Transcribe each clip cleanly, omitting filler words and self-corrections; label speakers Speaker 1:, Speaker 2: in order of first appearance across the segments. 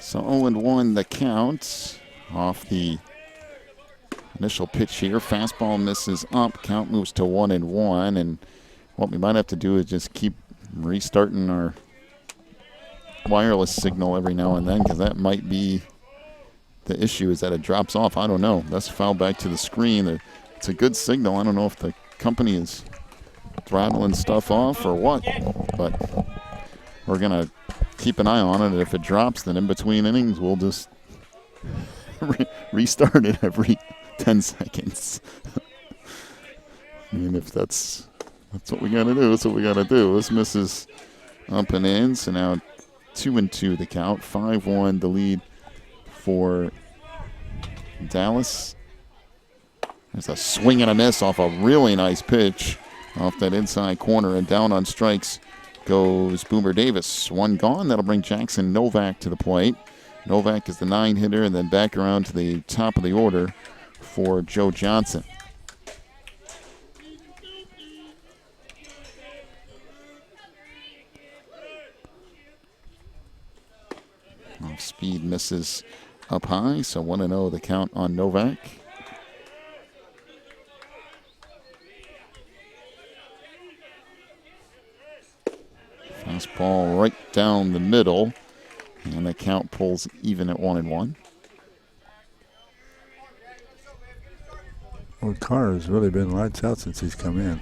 Speaker 1: So 0-1 the count off the initial pitch here. Fastball misses up. Count moves to 1-1. And what we might have to do is just keep restarting our wireless signal every now and then, because that might be the issue, is that it drops off. I don't know. That's fouled back to the screen. It's a good signal. I don't know if the company is throttling stuff off or what, but we're going to keep an eye on it. And if it drops, then in between innings, we'll just restart it every 10 seconds. I mean, if that's what we got to do. That's what we got to do. This misses up and in, so now 2-2 the count. 5-1 the lead for Dallas. There's a swing and a miss off a really nice pitch off that inside corner, and down on strikes goes Boomer Davis. One gone. That'll bring Jackson Novak to the plate. Novak is the 9-hitter, and then back around to the top of the order for Joe Johnson. Off speed misses up high, so 1-0 the count on Novak. Fastball right down the middle, and the count pulls even at 1-1.
Speaker 2: Well, Carr has really been lights out since he's come in.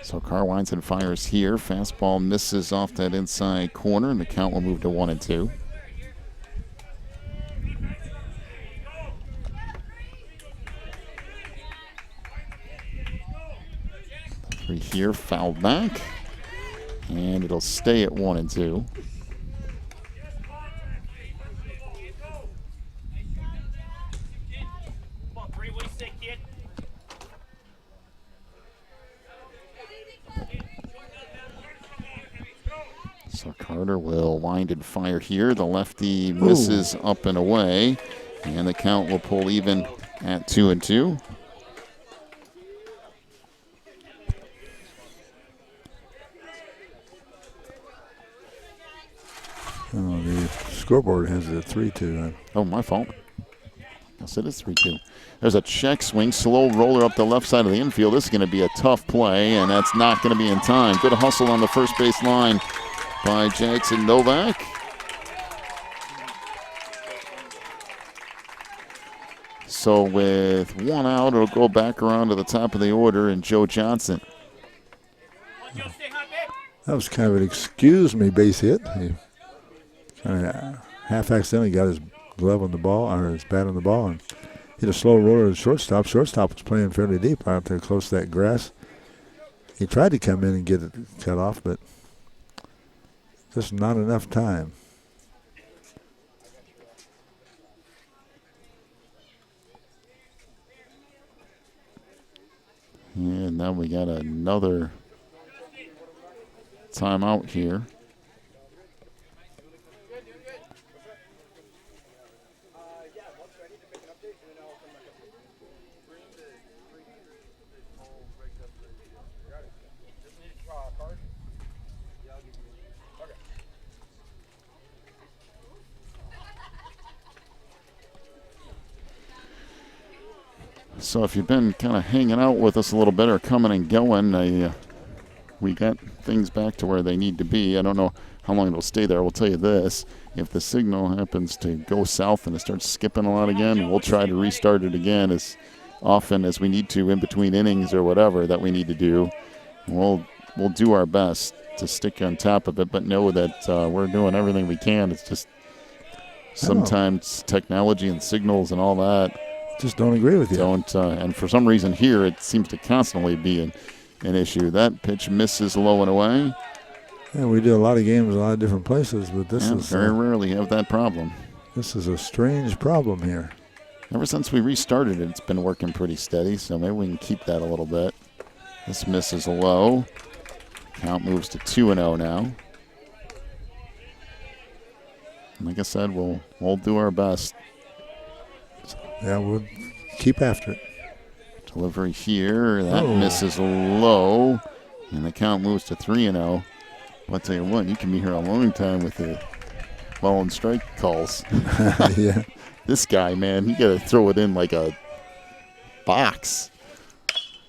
Speaker 1: So Carr winds and fires here. Fastball misses off that inside corner, and the count will move to 1-2. The 3 here, fouled back, and it'll stay at 1-2. So Carter will wind and fire here. The lefty misses up and away, and the count will pull even at 2-2.
Speaker 2: Oh, the scoreboard has a 3-2.
Speaker 1: Oh, my fault. Yes, it is 3-2. There's a check swing, slow roller up the left side of the infield. This is going to be a tough play, and that's not going to be in time. Good hustle on the first base line by Jackson Novak. So with 1 out, it'll go back around to the top of the order, and Joe Johnson.
Speaker 2: That was kind of an excuse me base hit. He kind of half accidentally got his glove on the ball, or his bat on the ball, and hit a slow roller to the shortstop. Shortstop was playing fairly deep right up there close to that grass. He tried to come in and get it cut off, but just not enough time.
Speaker 1: And now we got another timeout here. So if you've been kind of hanging out with us a little bit or coming and going, we got things back to where they need to be. I don't know how long it'll stay there. We'll tell you this. If the signal happens to go south and it starts skipping a lot again, we'll try to restart it again as often as we need to in between innings or whatever that we need to do. We'll do our best to stick on top of it, but know that we're doing everything we can. It's just sometimes technology and signals and all that
Speaker 2: just don't agree with you.
Speaker 1: And for some reason here, it seems to constantly be an issue. That pitch misses low and away.
Speaker 2: Yeah, we do a lot of games a lot of different places, but this is
Speaker 1: very rarely have that problem.
Speaker 2: This is a strange problem here.
Speaker 1: Ever since we restarted it, it's been working pretty steady, so maybe we can keep that a little bit. This misses low. Count moves to 2-0 now. And like I said, we'll do our best.
Speaker 2: Yeah, we'll keep after it.
Speaker 1: Delivery here. That misses low. And the count moves to 3-0. But I'll tell you what, you can be here a long time with following strike calls.
Speaker 2: Yeah.
Speaker 1: This guy, man, he got to throw it in like a box.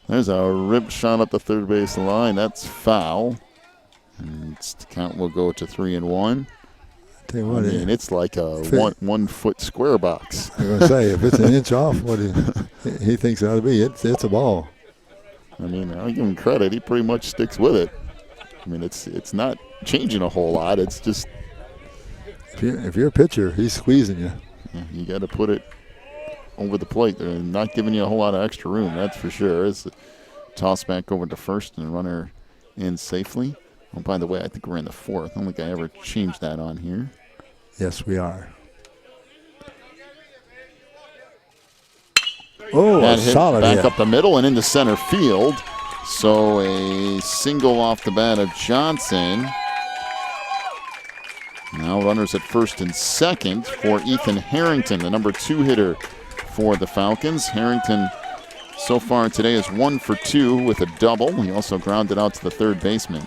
Speaker 1: There's a rip shot up the third base line. That's foul. And the count will go to 3-1.
Speaker 2: Tell you what,
Speaker 1: it's like a 1 foot square box.
Speaker 2: I'm gonna say if it's an inch off, what he thinks it ought to be, it's a ball.
Speaker 1: I mean, I'll give him credit. He pretty much sticks with it. I mean, it's not changing a whole lot. It's just
Speaker 2: if you're a pitcher, he's squeezing you.
Speaker 1: You got to put it over the plate. They're not giving you a whole lot of extra room, that's for sure. It's a toss back over to first and runner in safely. Oh, by the way, I think we're in the fourth. I don't think I ever changed that on here.
Speaker 2: Yes, we are. Oh,
Speaker 1: that
Speaker 2: a
Speaker 1: hit
Speaker 2: solid
Speaker 1: back
Speaker 2: hit.
Speaker 1: up the middle and into center field. So a single off the bat of Johnson. Now runners at first and second for Ethan Harrington, the number 2 hitter for the Falcons. Harrington so far today is 1 for 2 with a double. He also grounded out to the third baseman.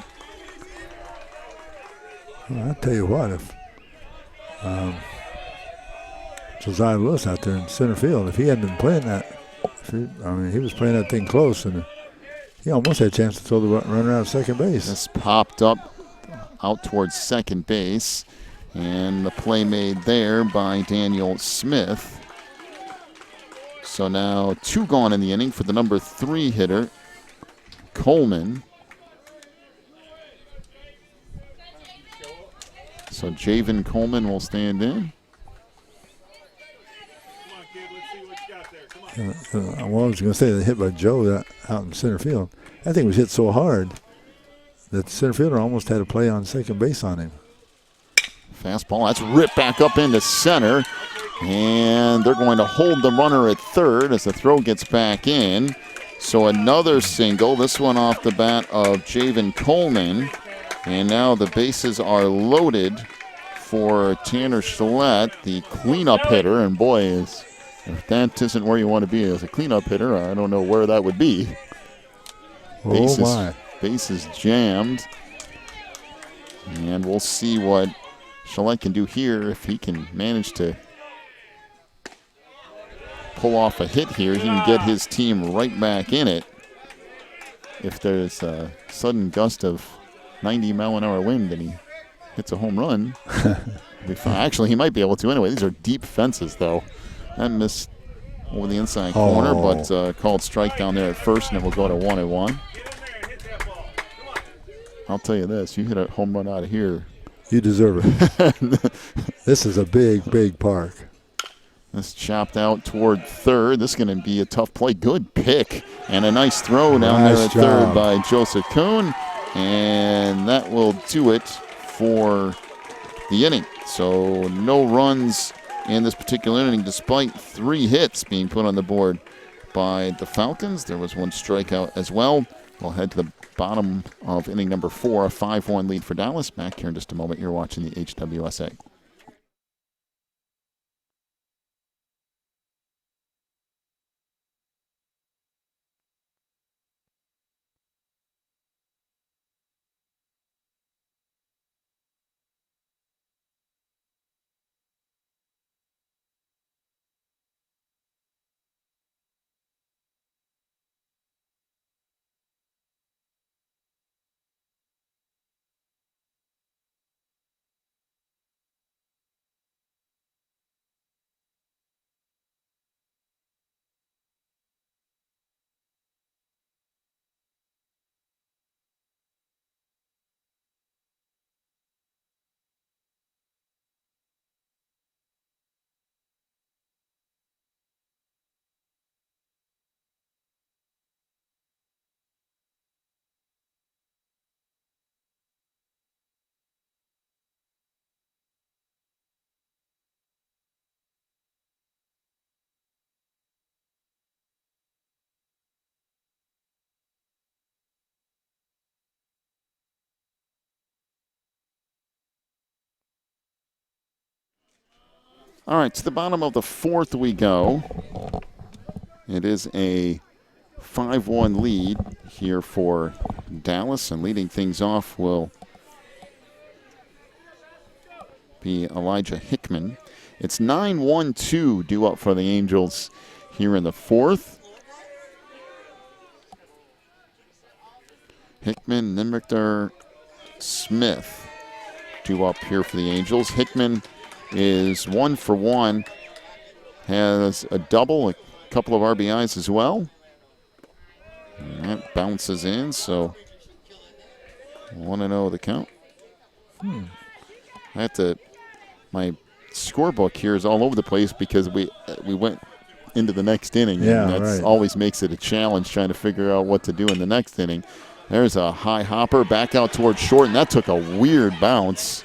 Speaker 2: Well, I'll tell you what, if Josiah Lewis out there in center field, if he hadn't been playing that, he was playing that thing close, and he almost had a chance to throw the runner out of second base.
Speaker 1: This popped up out towards second base, and the play made there by Daniel Smith. So now 2 gone in the inning for the number 3 hitter, Coleman. So Jayven Coleman will stand in.
Speaker 2: I was going to say the hit by Joe out in center field. That thing was hit so hard that the center fielder almost had to play on second base on him.
Speaker 1: Fastball, that's ripped back up into center. And they're going to hold the runner at third as the throw gets back in. So another single, this one off the bat of Jayven Coleman. And now the bases are loaded for Tanner Schlett, the cleanup hitter. And boy, if that isn't where you want to be as a cleanup hitter, I don't know where that would be. Bases jammed. And we'll see what Schlett can do here if he can manage to pull off a hit here. He can get his team right back in it. If there's a sudden gust of 90-mile-an-hour wind and he hits a home run, actually, he might be able to anyway. These are deep fences, though. That missed over the inside corner, but called strike down there at first, and it will go to 1-1. I'll tell you this, you hit a home run out of here.
Speaker 2: You deserve it. This is a big, big park.
Speaker 1: This chopped out toward third. This is going to be a tough play. Good pick. And a nice throw down there at third by Joseph Kuhn. And that will do it for the inning. So no runs in this particular inning despite 3 hits being put on the board by the Falcons. There was 1 strikeout as well. We'll head to the bottom of inning number 4, a 5-1 lead for Dallas. Back here in just a moment. You're watching the HWSA. All right, to the bottom of the 4th we go. It is a 5-1 lead here for Dallas, and leading things off will be Elijah Hickman. It's 9-1-2 due up for the Angels here in the fourth. Hickman, Nimrichter, Smith due up here for the Angels. Hickman is 1 for 1, has a double, a couple of RBIs as well. And that bounces in, so 1-0 the count. I have to, my scorebook here is all over the place because we went into the next inning.
Speaker 2: Yeah,
Speaker 1: and that
Speaker 2: right.
Speaker 1: always makes it a challenge trying to figure out what to do in the next inning. There's a high hopper back out towards short, and that took a weird bounce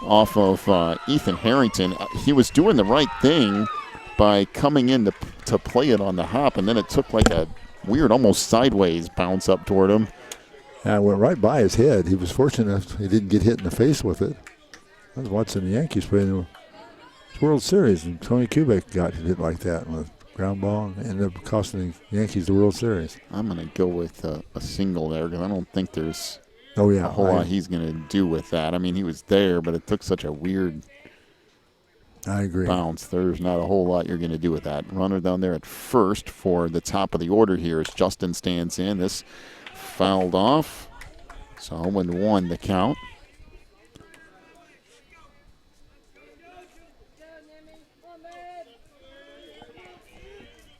Speaker 1: off of Ethan Harrington. He was doing the right thing by coming in to play it on the hop, and then it took like a weird, almost sideways bounce up toward him.
Speaker 2: And it went right by his head. He was fortunate he didn't get hit in the face with it. I was watching the Yankees play in the World Series, and Tony Kubek got hit like that with a ground ball and ended up costing the Yankees the World Series.
Speaker 1: I'm going to go with a single there because I don't think there's
Speaker 2: a
Speaker 1: whole lot he's going to do with that. I mean, he was there, but it took such a weird bounce. There's not a whole lot you're going to do with that. Runner down there at first for the top of the order here as Justin stands in. This fouled off. So 0-1 the count.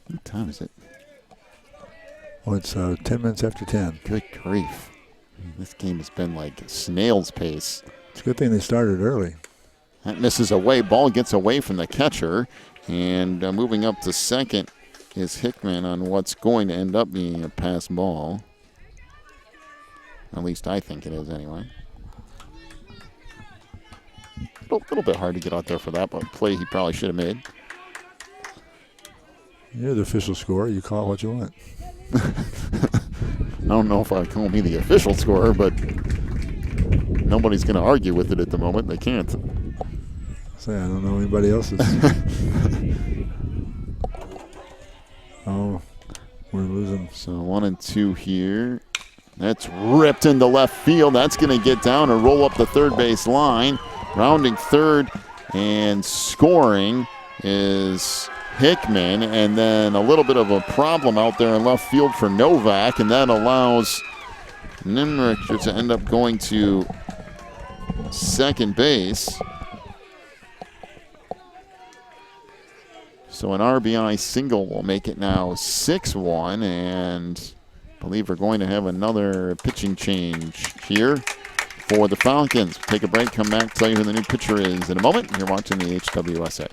Speaker 1: What time is it?
Speaker 2: Well, it's 10 minutes after 10.
Speaker 1: Good grief. This game has been like snail's pace.
Speaker 2: It's a good thing they started early.
Speaker 1: That misses away. Ball gets away from the catcher. And moving up to second is Hickman on what's going to end up being a pass ball. At least I think it is anyway. A little bit hard to get out there for that, but play he probably should have made.
Speaker 2: You're the official scorer. You call it what you want.
Speaker 1: I don't know if I call me the official scorer, but nobody's going to argue with it at the moment. They can't.
Speaker 2: Say, I don't know anybody else's. Oh, we're losing.
Speaker 1: So 1-2 here. That's ripped into left field. That's going to get down and roll up the third base line. Rounding third and scoring is Hickman, and then a little bit of a problem out there in left field for Novak, and that allows Nimrichter to end up going to second base. So an RBI single will make it now 6-1, and I believe we're going to have another pitching change here for the Falcons. Take a break, come back, tell you who the new pitcher is in a moment. You're watching the HWSA.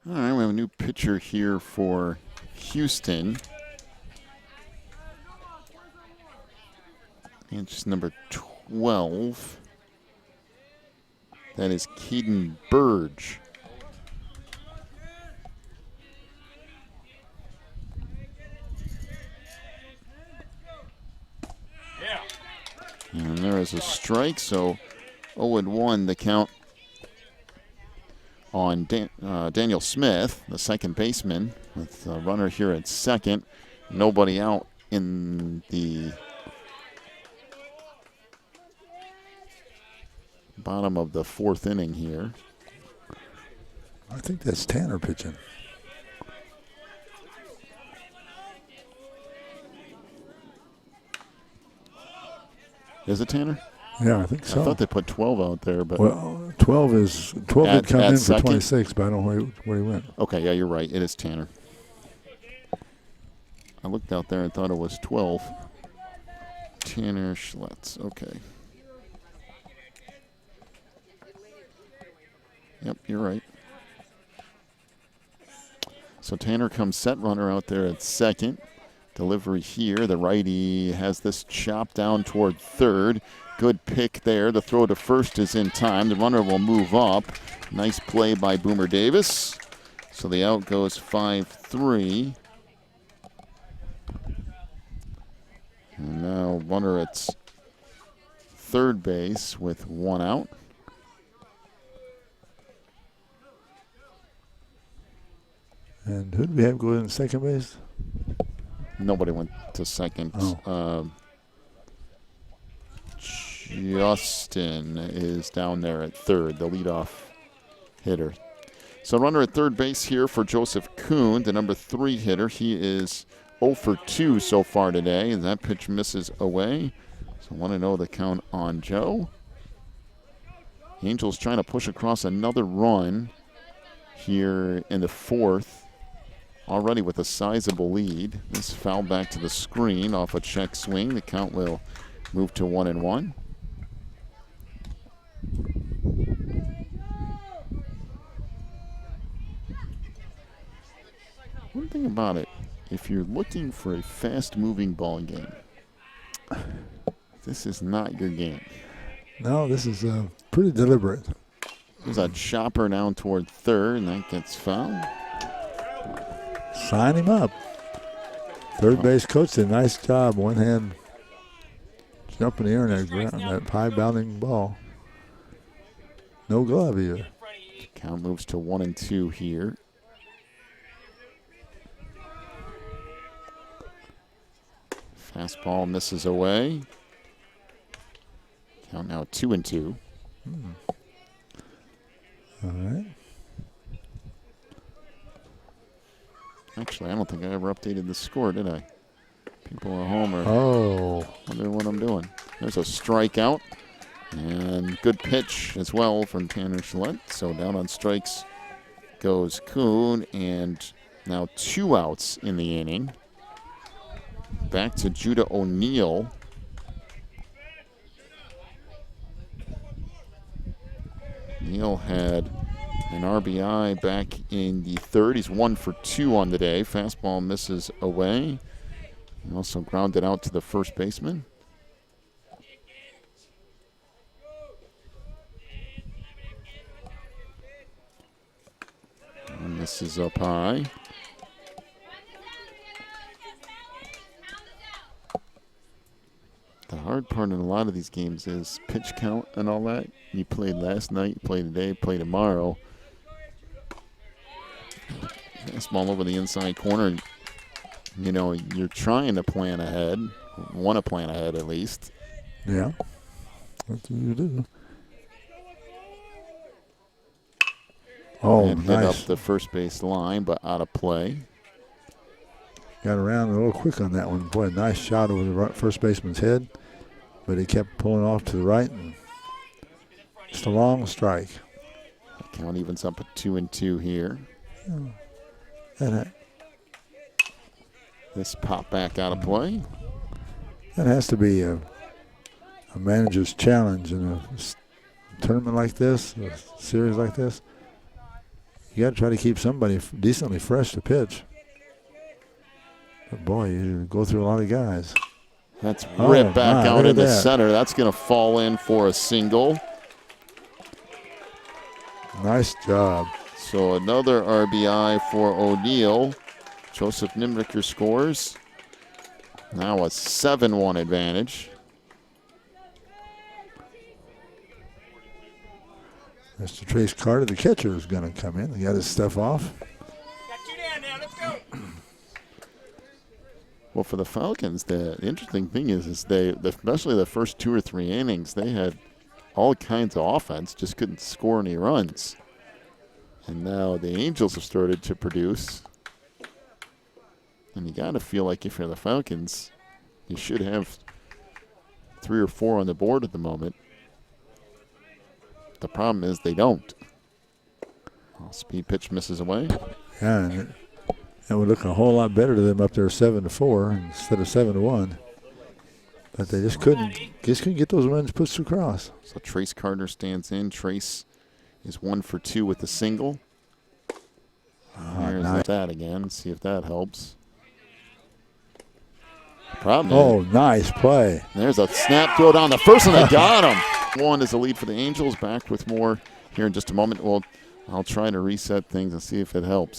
Speaker 1: All right, we have a new pitcher here for Houston. It's number 12. That is Keaton Burge. And there is a strike, so 0-1 the count on Daniel Smith, the second baseman, with a runner here at second. Nobody out in the bottom of the fourth inning here.
Speaker 2: I think that's Tanner pitching.
Speaker 1: Is it Tanner?
Speaker 2: Yeah, I think so.
Speaker 1: I thought they put 12 out there, but
Speaker 2: well, 12 did come in for 26, but I don't know where he went.
Speaker 1: Okay, yeah, you're right. It is Tanner. I looked out there and thought it was 12. Tanner Schlitz. Okay. Yep, you're right. So Tanner comes set runner out there at second. Delivery here. The righty has this chopped down toward third. Good pick there. The throw to first is in time. The runner will move up. Nice play by Boomer Davis. So the out goes 5-3. And now runner at third base with one out.
Speaker 2: And who do we have going in second base?
Speaker 1: Nobody went to second.
Speaker 2: Oh.
Speaker 1: Justin is down there at third, the leadoff hitter. So runner at third base here for Joseph Kuhn, the number 3 hitter. He is 0 for 2 so far today, and that pitch misses away. So 1-0 the count on Joe. Angels trying to push across another run here in the fourth. Already with a sizable lead. This foul back to the screen off a check swing. The count will move to 1-1. One thing about it, if you're looking for a fast-moving ball game, this is not your game.
Speaker 2: No, this is pretty deliberate.
Speaker 1: There's a chopper down toward third, and that gets fouled.
Speaker 2: Sign him up. Third base coach did a nice job. One hand jump in the air and that high bounding ball. No glove either.
Speaker 1: Count moves to 1-2 here. Fastball misses away. Count now 2-2.
Speaker 2: All right.
Speaker 1: Actually, I don't think I ever updated the score, did I? People at home are wondering what I'm doing. There's a strikeout. And good pitch as well from Tanner Schlett. So down on strikes goes Kuhn. And now 2 outs in the inning. Back to Judah O'Neill. Neal had an RBI back in the third. He's 1 for 2 on the day. Fastball misses away. He also grounded out to the first baseman. And this is up high. The hard part in a lot of these games is pitch count and all that. You played last night, you play today, play tomorrow. Fastball over the inside corner. You know, you're trying to plan ahead. Want to plan ahead at least.
Speaker 2: Yeah, that's what you do. Oh,
Speaker 1: and
Speaker 2: nice.
Speaker 1: hit up the first base line, but out of play.
Speaker 2: Got around a little quick on that one. Boy, a nice shot over the first baseman's head, but he kept pulling off to the right. And just a long strike.
Speaker 1: The count evens up at 2-2 here.
Speaker 2: And
Speaker 1: this pop back out of play.
Speaker 2: That has to be a manager's challenge in a tournament like this, a series like this. You got to try to keep somebody decently fresh to pitch. But boy, you go through a lot of guys.
Speaker 1: That's ripped back out in the center. That's going to fall in for a single.
Speaker 2: Nice job.
Speaker 1: So another RBI for O'Neill. Joseph Nimricker scores. Now a 7-1 advantage.
Speaker 2: Mr. Trace Carter, the catcher, is going to come in. He got his stuff off.
Speaker 1: Well, for the Falcons, the interesting thing is they, especially the first 2 or 3 innings, they had all kinds of offense, just couldn't score any runs. And now the Angels have started to produce. And you got to feel like if you're the Falcons, you should have 3 or 4 on the board at the moment. The problem is they don't. Speed pitch misses away.
Speaker 2: Yeah, and it would look a whole lot better to them up there 7-4 instead of 7-1. But they just couldn't get those runs pushed across.
Speaker 1: So Trace Carter stands in. Trace is 1 for 2 with the single. There's
Speaker 2: nice.
Speaker 1: that again. See if that helps. Problem is,
Speaker 2: nice play.
Speaker 1: there's a snap throw down the first, and they got him. 1 is the lead for the Angels. Back with more here in just a moment. Well, I'll try to reset things and see if it helps.